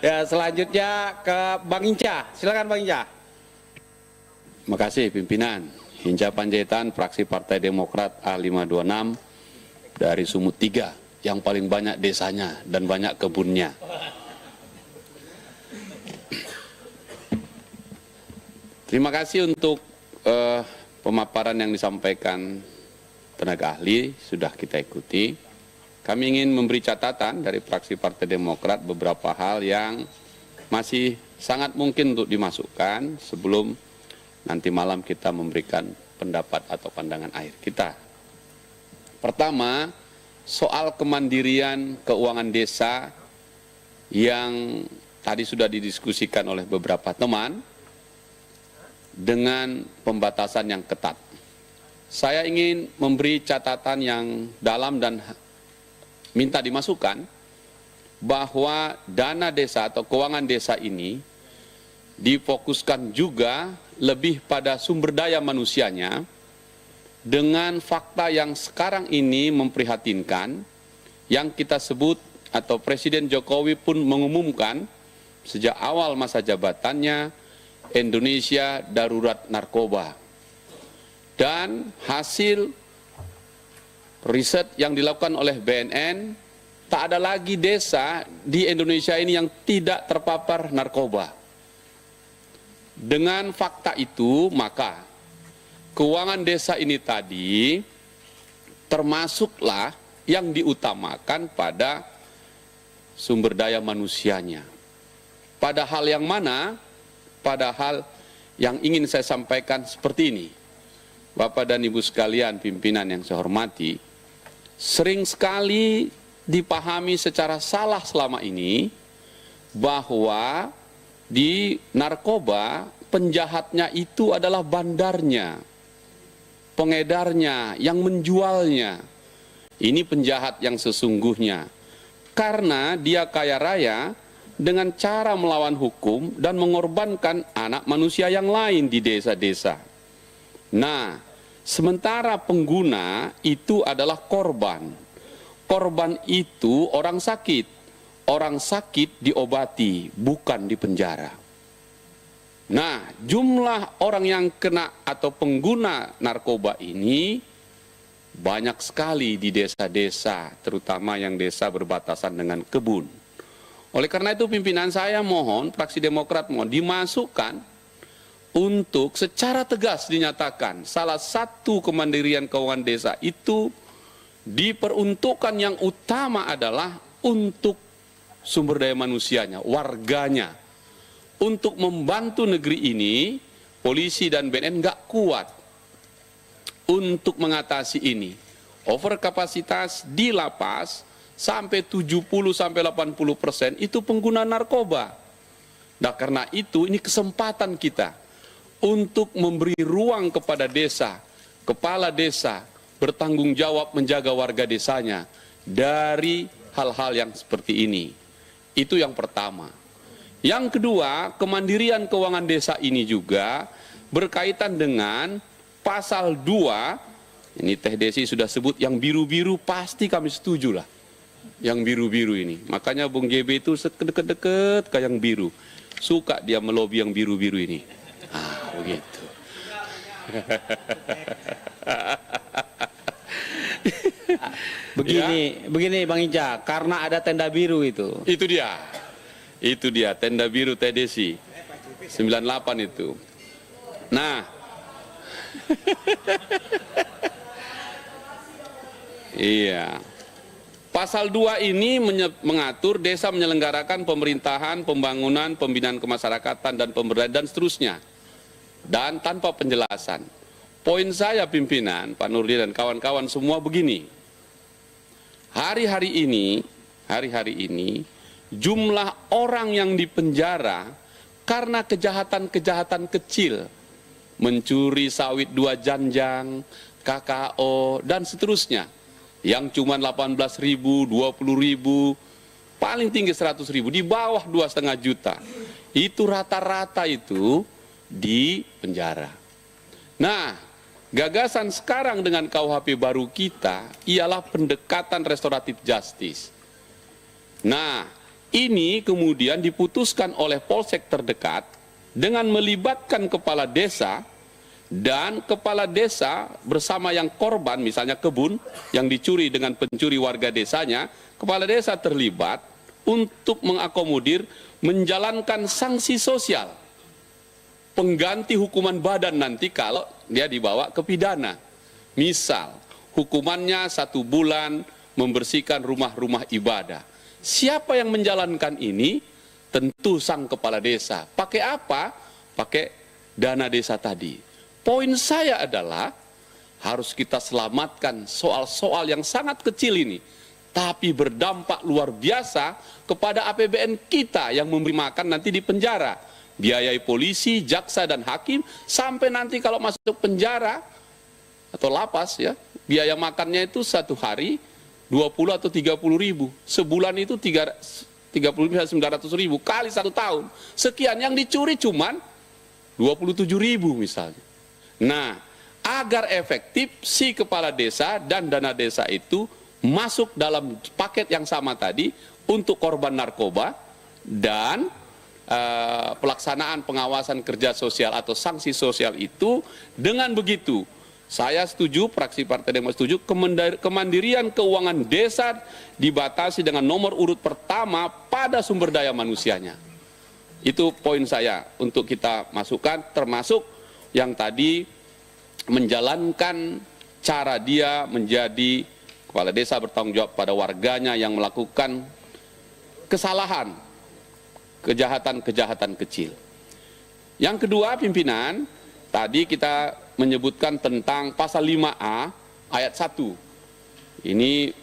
Ya, selanjutnya ke Bang Hinca. Silakan Bang Hinca. Terima kasih pimpinan. Hinca Panjaitan, fraksi Partai Demokrat A526 dari Sumut 3, yang paling banyak desanya dan banyak kebunnya. Terima kasih untuk pemaparan yang disampaikan tenaga ahli, sudah kita ikuti. Kami ingin memberi catatan dari fraksi Partai Demokrat beberapa hal yang masih sangat mungkin untuk dimasukkan sebelum nanti malam kita memberikan pendapat atau pandangan akhir kita. Pertama, soal kemandirian keuangan desa yang tadi sudah didiskusikan oleh beberapa teman dengan pembatasan yang ketat. Saya ingin memberi catatan yang dalam dan minta dimasukkan bahwa dana desa atau keuangan desa ini difokuskan juga lebih pada sumber daya manusianya dengan fakta yang sekarang ini memprihatinkan yang kita sebut atau Presiden Jokowi pun mengumumkan sejak awal masa jabatannya Indonesia darurat narkoba. Dan hasil riset yang dilakukan oleh BNN, tak ada lagi desa di Indonesia ini yang tidak terpapar narkoba. Dengan fakta itu, maka keuangan desa ini tadi termasuklah yang diutamakan pada sumber daya manusianya. Padahal yang mana? Padahal yang ingin saya sampaikan seperti ini. Bapak dan Ibu sekalian, pimpinan yang saya hormati, sering sekali dipahami secara salah selama ini bahwa di narkoba penjahatnya itu adalah bandarnya, pengedarnya, yang menjualnya. Ini penjahat yang sesungguhnya. Karena dia kaya raya dengan cara melawan hukum dan mengorbankan anak manusia yang lain di desa-desa. Nah, sementara pengguna itu adalah korban. Korban itu orang sakit. Orang sakit diobati, bukan dipenjara. Nah, jumlah orang yang kena atau pengguna narkoba ini banyak sekali di desa-desa, terutama yang desa berbatasan dengan kebun. Oleh karena itu pimpinan saya mohon, fraksi Demokrat mohon dimasukkan untuk secara tegas dinyatakan salah satu kemandirian keuangan desa itu diperuntukkan yang utama adalah untuk sumber daya manusianya, warganya. Untuk membantu negeri ini, polisi dan BNN nggak kuat untuk mengatasi ini. Overkapasitas di lapas sampai 70-80% itu pengguna narkoba. Nah, karena itu ini kesempatan kita untuk memberi ruang kepada desa, kepala desa bertanggung jawab menjaga warga desanya dari hal-hal yang seperti ini. Itu yang pertama. Yang kedua, kemandirian keuangan desa ini juga berkaitan dengan pasal 2, ini Teh Desi sudah sebut yang biru-biru, pasti kami setuju lah. Yang biru-biru ini. Makanya Bung JB itu deket-deket ke yang biru. Suka dia melobi yang biru-biru ini. Ah, begitu. Begini Bang Hinca, karena ada tenda biru itu. Itu dia tenda biru Teh Desi 98 itu. Nah, iya. Pasal 2 ini mengatur desa menyelenggarakan pemerintahan, pembangunan, pembinaan kemasyarakatan dan pemberdayaan dan seterusnya. Dan tanpa penjelasan. Poin saya pimpinan, Pak Nurdi dan kawan-kawan semua begini. Hari-hari ini jumlah orang yang dipenjara karena kejahatan-kejahatan kecil, mencuri sawit 2 janjang, KKO, dan seterusnya, yang cuma 18.000, 20.000, paling tinggi 100.000, di bawah 2,5 juta, itu rata-rata itu di penjara. Nah, gagasan sekarang dengan KUHP baru kita ialah pendekatan restoratif justice. Nah, Ini kemudian diputuskan oleh polsek terdekat dengan melibatkan kepala desa, dan kepala desa bersama yang korban, misalnya kebun yang dicuri dengan pencuri warga desanya, kepala desa terlibat untuk mengakomodir, menjalankan sanksi sosial, pengganti hukuman badan nanti kalau dia dibawa ke pidana. Misal, hukumannya 1 bulan membersihkan rumah-rumah ibadah. Siapa yang menjalankan ini? Tentu sang kepala desa. Pakai apa? Pakai dana desa tadi. Poin saya adalah harus kita selamatkan soal-soal yang sangat kecil ini, tapi berdampak luar biasa kepada APBN kita yang memberi makan nanti di penjara. Biayai polisi, jaksa, dan hakim, sampai nanti kalau masuk penjara atau lapas ya, biaya makannya itu 1 hari 20 atau 30 ribu. Sebulan itu 30 900 ribu kali 1 tahun. Sekian, yang dicuri cuman 27 ribu misalnya. Nah, agar efektif si kepala desa dan dana desa itu masuk dalam paket yang sama tadi untuk korban narkoba dan pelaksanaan pengawasan kerja sosial atau sanksi sosial itu. Dengan begitu, saya setuju, fraksi Partai Demokrat setuju, kemandirian keuangan desa dibatasi dengan nomor urut pertama pada sumber daya manusianya. Itu poin saya untuk kita masukkan, termasuk yang tadi menjalankan cara dia menjadi kepala desa bertanggung jawab pada warganya yang melakukan kesalahan, kejahatan-kejahatan kecil. Yang kedua, pimpinan, tadi kita menyebutkan tentang pasal 5A ayat 1. Ini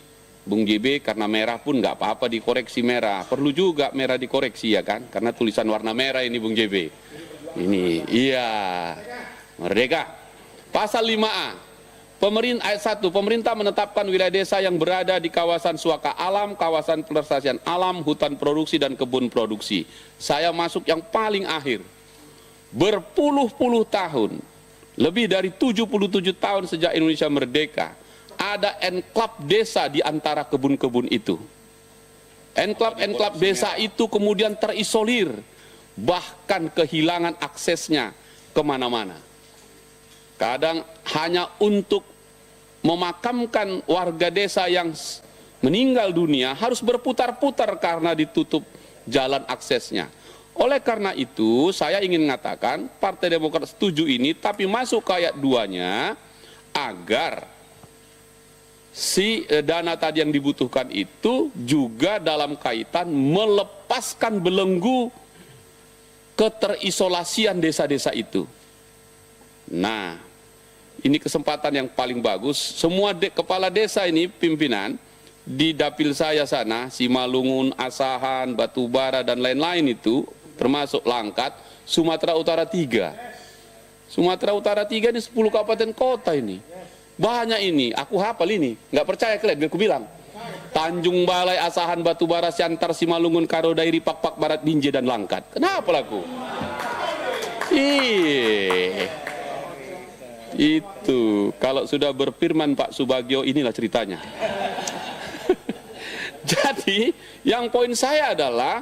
Bung JB karena merah pun nggak apa-apa dikoreksi merah. Perlu juga merah dikoreksi ya kan? Karena tulisan warna merah ini Bung JB. Ini, iya, merdeka. Pasal 5A, ayat 1, pemerintah menetapkan wilayah desa yang berada di kawasan suaka alam, kawasan pelestarian alam, hutan produksi, dan kebun produksi. Saya masuk yang paling akhir. Berpuluh-puluh tahun, lebih dari 77 tahun sejak Indonesia merdeka, ada enklave desa di antara kebun-kebun itu. Enklave desa itu kemudian terisolir, bahkan kehilangan aksesnya kemana-mana. Kadang hanya untuk memakamkan warga desa yang meninggal dunia harus berputar-putar karena ditutup jalan aksesnya. Oleh karena itu, saya ingin mengatakan Partai Demokrat setuju ini, tapi masuk ke ayat 2-nya agar si dana tadi yang dibutuhkan itu juga dalam kaitan melepaskan belenggu keterisolasian desa-desa itu. Nah, ini kesempatan yang paling bagus. Semua kepala desa ini, pimpinan, di dapil saya sana, Simalungun, Asahan, Batubara, dan lain-lain itu, termasuk Langkat, Sumatera Utara 3. Sumatera Utara 3 ini 10 kabupaten kota ini. Banyak ini, aku hafal ini. Nggak percaya kalian, aku bilang. Tanjung Balai, Asahan, Batubara, Siantar, Simalungun, Karodairi, Pak Barat, Binjai, dan Langkat. Kenapa laku? Itu kalau sudah berfirman Pak Subagio, inilah ceritanya. Jadi yang poin saya adalah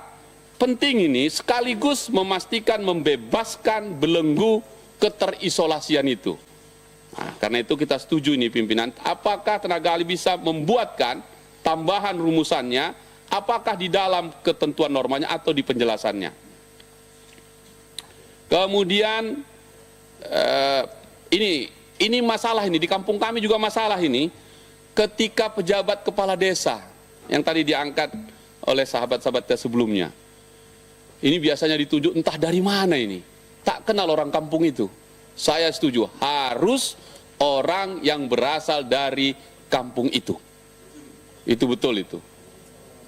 penting ini sekaligus memastikan membebaskan belenggu keterisolasian itu. Nah, karena itu kita setuju ini pimpinan. Apakah tenaga ahli bisa membuatkan tambahan rumusannya? Apakah di dalam ketentuan normanya atau di penjelasannya? Kemudian ini masalah ini di kampung kami juga masalah ini ketika pejabat kepala desa yang tadi diangkat oleh sahabat-sahabatnya sebelumnya. Ini biasanya dituju entah dari mana ini. Tak kenal orang kampung itu. Saya setuju harus orang yang berasal dari kampung itu. Itu betul itu.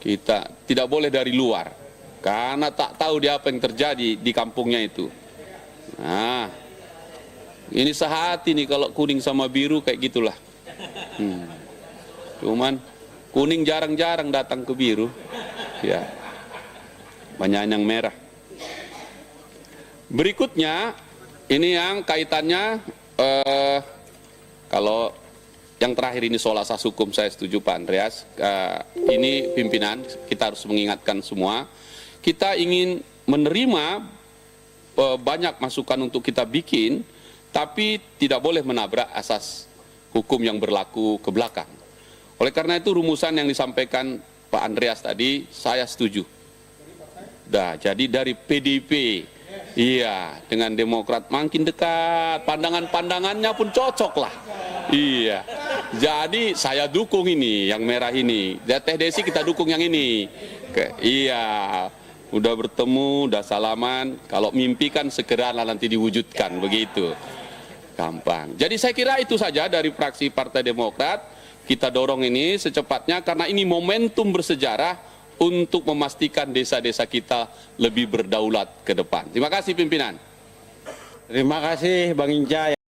Kita tidak boleh dari luar karena tak tahu dia apa yang terjadi di kampungnya itu. Nah, ini sehati nih kalau kuning sama biru kayak gitulah. Cuman kuning jarang-jarang datang ke biru. Ya. Banyak yang merah. Berikutnya ini yang kaitannya kalau yang terakhir ini soal asas hukum, saya setuju Pak Andreas. Ini pimpinan, kita harus mengingatkan semua. Kita ingin menerima banyak masukan untuk kita bikin, tapi tidak boleh menabrak asas hukum yang berlaku ke belakang. Oleh karena itu rumusan yang disampaikan Pak Andreas tadi, saya setuju. Jadi dari PDIP, iya, dengan Demokrat makin dekat, pandangan-pandangannya pun cocok lah. Iya, jadi saya dukung ini, yang merah ini. Teh Desi kita dukung yang ini. Iya, udah bertemu, udah salaman. Kalau mimpi kan segeralah nanti diwujudkan, begitu. Gampang. Jadi saya kira itu saja dari fraksi Partai Demokrat. Kita dorong ini secepatnya karena ini momentum bersejarah untuk memastikan desa-desa kita lebih berdaulat ke depan. Terima kasih pimpinan. Terima kasih Bang Inca.